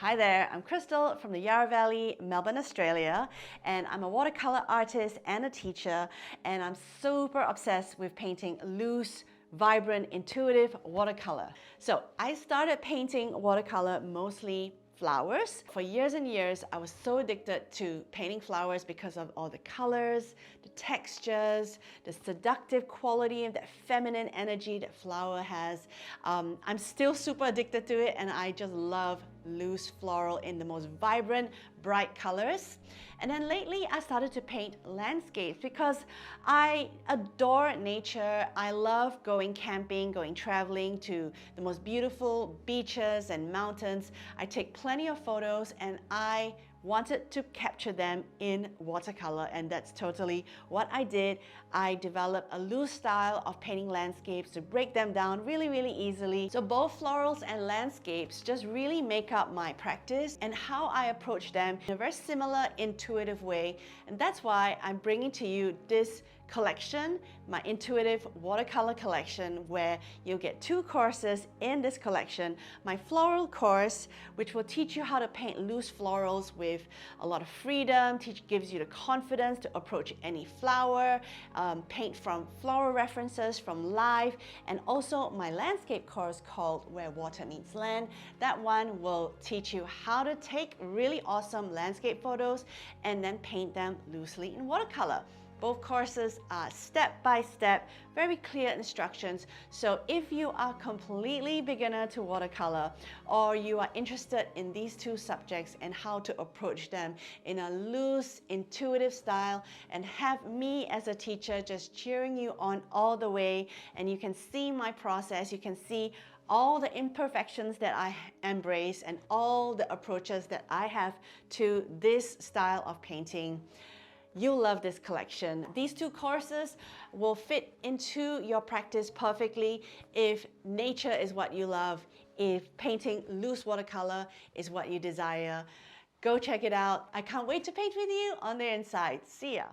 Hi there, I'm Crystal from the Yarra Valley, Melbourne, Australia, and I'm a watercolor artist and a teacher, and I'm super obsessed with painting loose, vibrant, intuitive watercolor. So I started painting watercolor mostly flowers. For years and years, I was so addicted to painting flowers because of all the colors, the textures, the seductive quality and that feminine energy that flower has. I'm still super addicted to it, and I just love loose floral in the most vibrant, bright colors. And then lately I started to paint landscapes because I adore nature. I love going camping, going traveling to the most beautiful beaches and mountains. I take plenty of photos, and I wanted to capture them in watercolor, and that's totally what I did. I developed a loose style of painting landscapes to break them down really easily. So both florals and landscapes just really make up my practice and how I approach them in a very similar, intuitive way. And that's why I'm bringing to you this collection, my intuitive watercolor collection, where you'll get two courses in this collection. My floral course, which will teach you how to paint loose florals with a lot of freedom, gives you the confidence to approach any flower, paint from floral references, from life, and also my landscape course called Where Water Meets Land. That one will teach you how to take really awesome landscape photos and then paint them loosely in watercolor. Both courses are step-by-step, very clear instructions. So if you are completely beginner to watercolor, or you are interested in these two subjects and how to approach them in a loose, intuitive style, and have me as a teacher just cheering you on all the way, and you can see my process, you can see all the imperfections that I embrace and all the approaches that I have to this style of painting, you'll love this collection. These two courses will fit into your practice perfectly if nature is what you love, if painting loose watercolor is what you desire. Go check it out. I can't wait to paint with you on the inside. See ya.